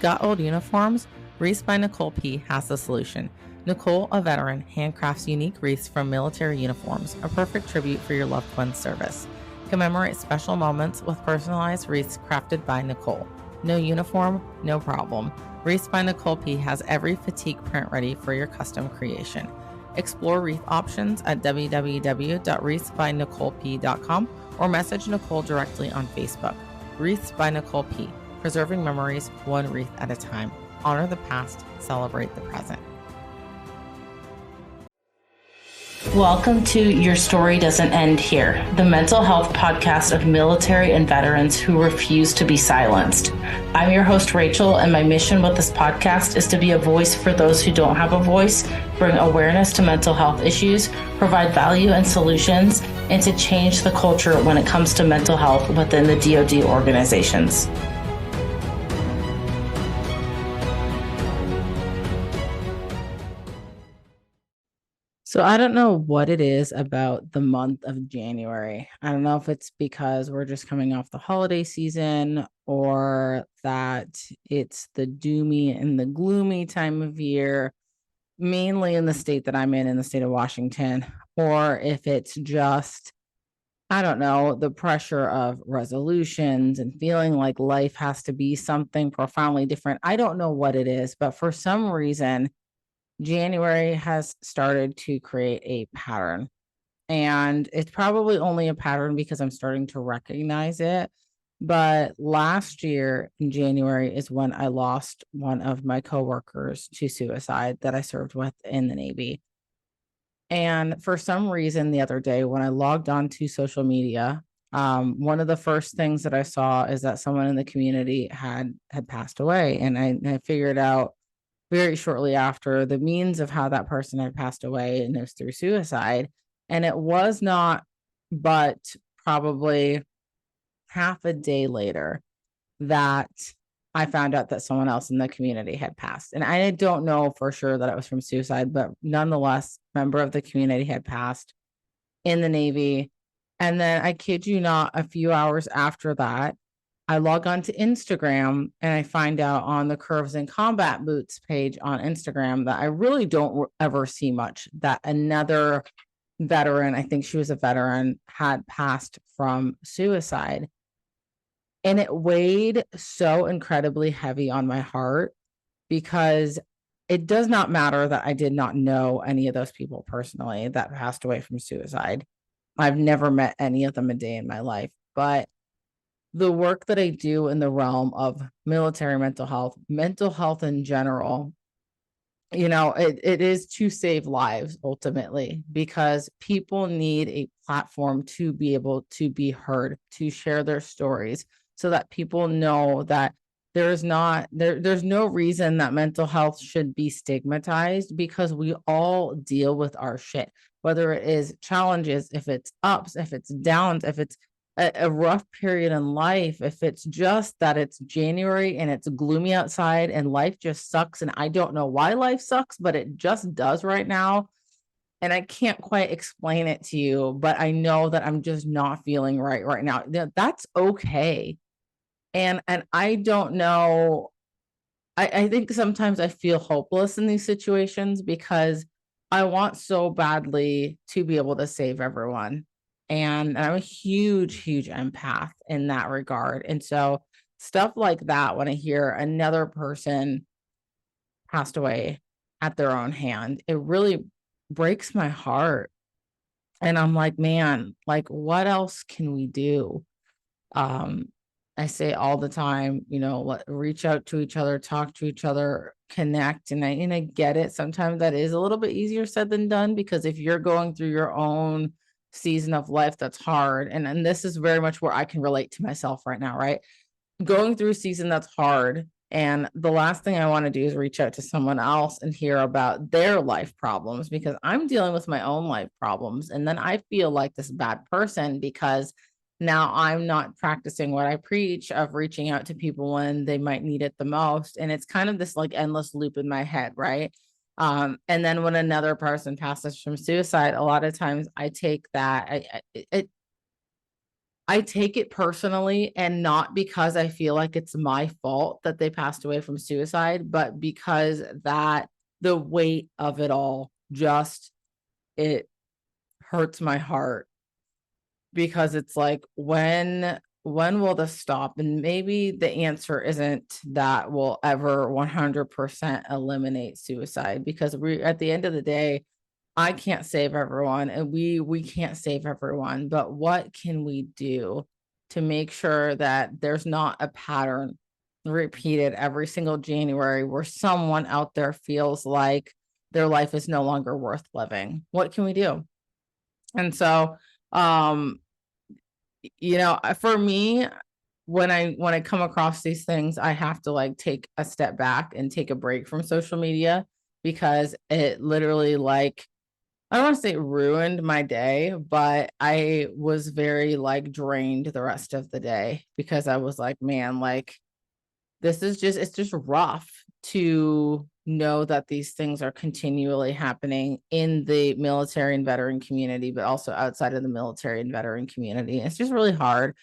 Got old uniforms? Wreaths by Nicole P. has the solution. Nicole, a veteran, handcrafts unique wreaths from military uniforms, a perfect tribute for your loved one's service. Commemorate special moments with personalized wreaths crafted by Nicole. No uniform, no problem. Wreaths by Nicole P. has every fatigue print ready for your custom creation. Explore wreath options at www.wreathsbynicoleP.com or message Nicole directly on Facebook. Wreaths by Nicole P. Preserving memories one wreath at a time. Honor the past, celebrate the present. Welcome to Your Story Doesn't End Here, the mental health podcast of military and veterans who refuse to be silenced. I'm your host, Rachel, and my mission with this podcast is to be a voice for those who don't have a voice, bring awareness to mental health issues, provide value and solutions, and to change the culture when it comes to mental health within the DoD organizations. So I don't know what it is about the month of January. I don't know if it's because we're just coming off the holiday season or that it's the doomy and the gloomy time of year, mainly in the state that I'm in the state of Washington, or if it's just, I don't know, the pressure of resolutions and feeling like life has to be something profoundly different. I don't know what it is, but for some reason, January has started to create a pattern, and it's probably only a pattern because I'm starting to recognize it. But last year in January is when I lost one of my coworkers to suicide that I served with in the Navy. And for some reason, the other day when I logged on to social media, one of the first things that I saw is that someone in the community had passed away, and I figured out very shortly after the means of how that person had passed away, and it was through suicide. And it was not but probably half a day later that I found out that someone else in the community had passed. And I don't know for sure that it was from suicide, but nonetheless, member of the community had passed in the Navy. And then I kid you not, a few hours after that, I log on to Instagram and I find out on the Curves and Combat Boots page on Instagram that I really don't ever see much, that another veteran, I think she was a veteran, had passed from suicide. And it weighed so incredibly heavy on my heart because it does not matter that I did not know any of those people personally that passed away from suicide. I've never met any of them a day in my life, but the work that I do in the realm of military mental health in general, it is to save lives ultimately, because people need a platform to be able to be heard, to share their stories so that people know that there's no reason that mental health should be stigmatized, because we all deal with our shit, whether it is challenges, if it's ups, if it's downs, if it's a rough period in life, if it's just that it's January and it's gloomy outside and life just sucks. And I don't know why life sucks, but it just does right now. And I can't quite explain it to you, but I know that I'm just not feeling right now. That's okay. And I don't know. I think sometimes I feel hopeless in these situations because I want so badly to be able to save everyone. And I'm a huge empath in that regard. And so stuff like that, when I hear another person passed away at their own hand, it really breaks my heart. And I'm like, man, like, what else can we do? I say all the time, reach out to each other, talk to each other, connect. And I get it. Sometimes that is a little bit easier said than done, because if you're going through your own season of life that's hard, and this is very much where I can relate to myself right now, right? Going through a season that's hard, and the last thing I want to do is reach out to someone else and hear about their life problems, because I'm dealing with my own life problems. And then I feel like this bad person because now I'm not practicing what I preach of reaching out to people when they might need it the most. And it's kind of this like endless loop in my head, right? And then when another person passes from suicide, a lot of times I take that, I take it personally, and not because I feel like it's my fault that they passed away from suicide, but because that the weight of it all just, it hurts my heart, because it's like, when will this stop? And maybe the answer isn't that we'll ever 100% eliminate suicide, because we, at the end of the day, I can't save everyone, and we can't save everyone, but what can we do to make sure that there's not a pattern repeated every single January where someone out there feels like their life is no longer worth living? What can we do? And so, um, for me, when I come across these things, I have to like take a step back and take a break from social media, because it literally, like, I don't want to say it ruined my day, but I was very like drained the rest of the day, because I was like, man, like, it's just rough to know that these things are continually happening in the military and veteran community, but also outside of the military and veteran community. It's just really hard.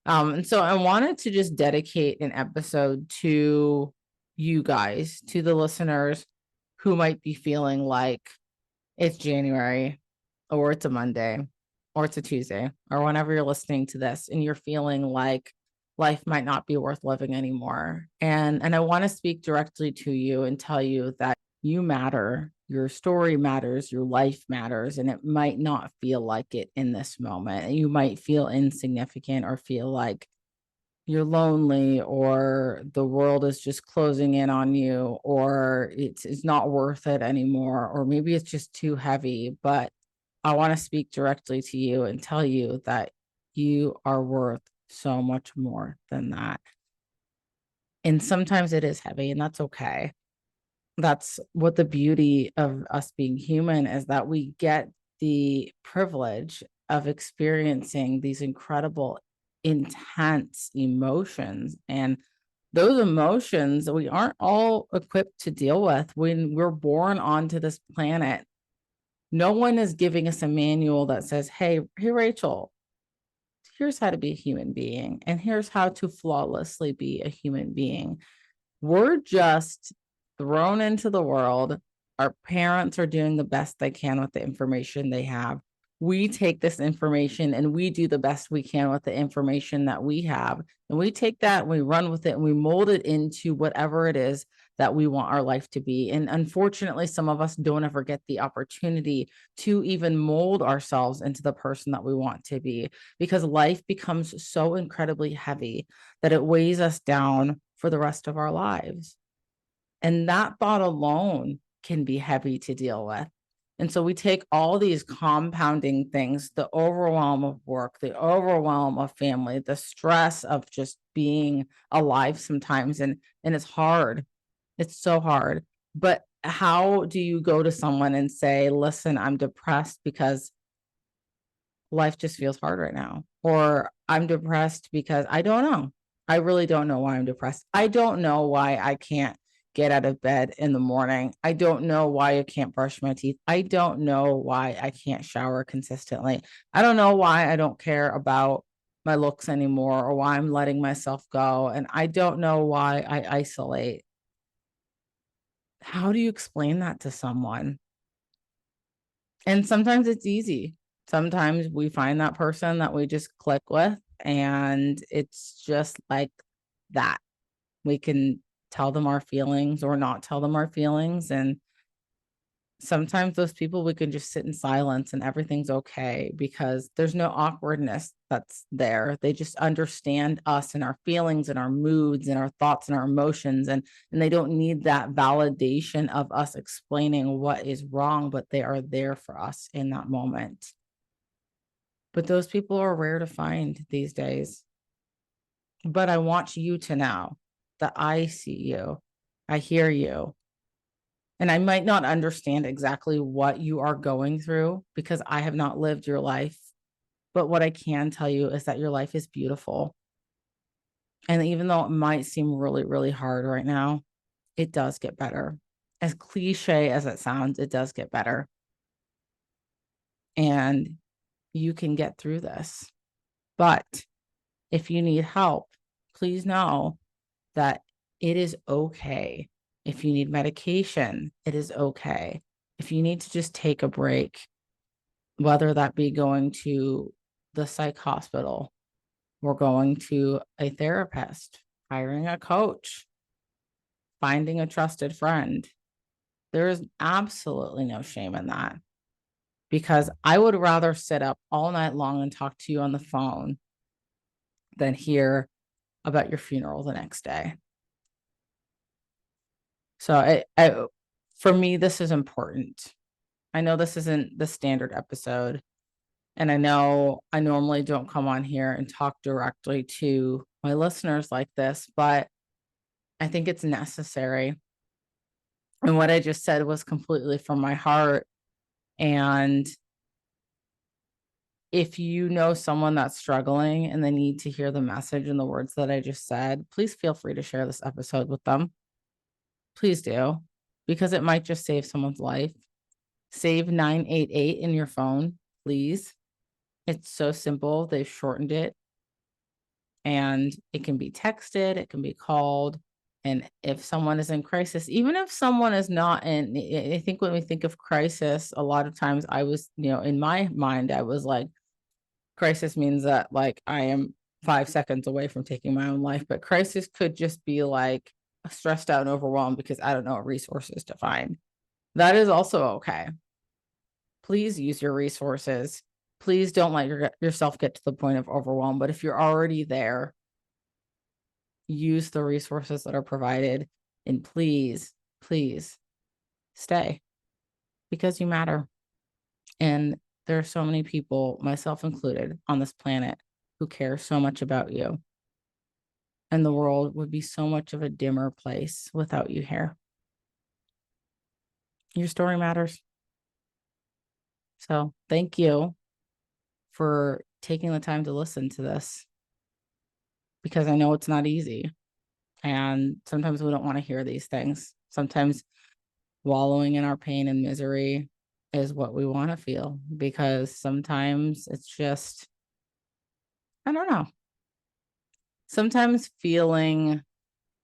And so I wanted to just dedicate an episode to you guys, to the listeners who might be feeling like it's January, or it's a Monday, or it's a Tuesday, or whenever you're listening to this and you're feeling like life might not be worth living anymore. And I want to speak directly to you and tell you that you matter. Your story matters, your life matters, and it might not feel like it in this moment. You might feel insignificant, or feel like you're lonely, or the world is just closing in on you, or it's not worth it anymore, or maybe it's just too heavy. But I want to speak directly to you and tell you that you are worth so much more than that. And sometimes it is heavy, and that's okay. That's what the beauty of us being human is, that we get the privilege of experiencing these incredible, intense emotions. And those emotions we aren't all equipped to deal with when we're born onto this planet. No one is giving us a manual that says, hey, Rachel, here's how to be a human being, and here's how to flawlessly be a human being. We're just thrown into the world. Our parents are doing the best they can with the information they have. We take this information and we do the best we can with the information that we have. And we take that and we run with it and we mold it into whatever it is that we want our life to be. And unfortunately, some of us don't ever get the opportunity to even mold ourselves into the person that we want to be, because life becomes so incredibly heavy that it weighs us down for the rest of our lives. And that thought alone can be heavy to deal with. And so we take all these compounding things, the overwhelm of work, the overwhelm of family, the stress of just being alive sometimes. And it's hard. It's so hard. But how do you go to someone and say, listen, I'm depressed because life just feels hard right now? Or I'm depressed because I don't know. I really don't know why I'm depressed. I don't know why I can't get out of bed in the morning. I don't know why I can't brush my teeth. I don't know why I can't shower consistently. I don't know why I don't care about my looks anymore, or why I'm letting myself go. And I don't know why I isolate. How do you explain that to someone? And sometimes it's easy. Sometimes we find that person that we just click with, and it's just like that. We can tell them our feelings or not tell them our feelings. And sometimes those people, we can just sit in silence and everything's okay, because there's no awkwardness that's there. They just understand us and our feelings and our moods and our thoughts and our emotions. And they don't need that validation of us explaining what is wrong, but they are there for us in that moment. But those people are rare to find these days. But I want you to know that I see you, I hear you. And I might not understand exactly what you are going through, because I have not lived your life. But what I can tell you is that your life is beautiful. And even though it might seem really, really hard right now, it does get better. As cliche as it sounds, it does get better. And you can get through this. But if you need help, please know that it is okay. If you need medication, it is okay. If you need to just take a break, whether that be going to the psych hospital or going to a therapist, hiring a coach, finding a trusted friend, there is absolutely no shame in that, because I would rather sit up all night long and talk to you on the phone than hear about your funeral the next day. So for me, this is important. I know this isn't the standard episode, and I know I normally don't come on here and talk directly to my listeners like this, but I think it's necessary. And what I just said was completely from my heart. And if you know someone that's struggling and they need to hear the message and the words that I just said, please feel free to share this episode with them. Please do, because it might just save someone's life. Save 988 in your phone, please. It's so simple. They've shortened it, and it can be texted, it can be called. And if someone is in crisis, even if someone is not in, I think when we think of crisis, a lot of times I was, in my mind, I was like, crisis means that like I am 5 seconds away from taking my own life. But crisis could just be like stressed out and overwhelmed because I don't know what resources to find. That is also okay. Please use your resources. Please don't let yourself get to the point of overwhelm. But if you're already there, use the resources that are provided, and please, please stay, because you matter. And there are so many people, myself included, on this planet who care so much about you. And the world would be so much of a dimmer place without you here. Your story matters. So thank you for taking the time to listen to this, because I know it's not easy. And sometimes we don't want to hear these things. Sometimes wallowing in our pain and misery is what we want to feel, because sometimes it's just, I don't know. Sometimes feeling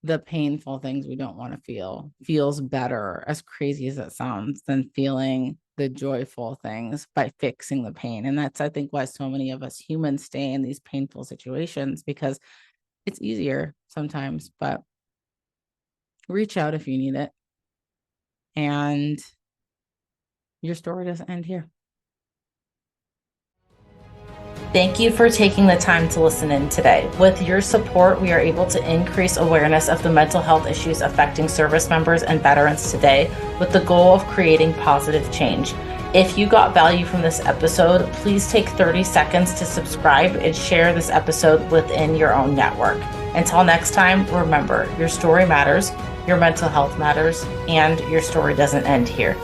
the painful things we don't want to feel feels better, as crazy as it sounds, than feeling the joyful things by fixing the pain. And that's, I think, why so many of us humans stay in these painful situations, because it's easier sometimes. But reach out if you need it. And your story doesn't end here. Thank you for taking the time to listen in today. With your support, we are able to increase awareness of the mental health issues affecting service members and veterans today, with the goal of creating positive change. If you got value from this episode, please take 30 seconds to subscribe and share this episode within your own network. Until next time, remember, your story matters, your mental health matters, and your story doesn't end here.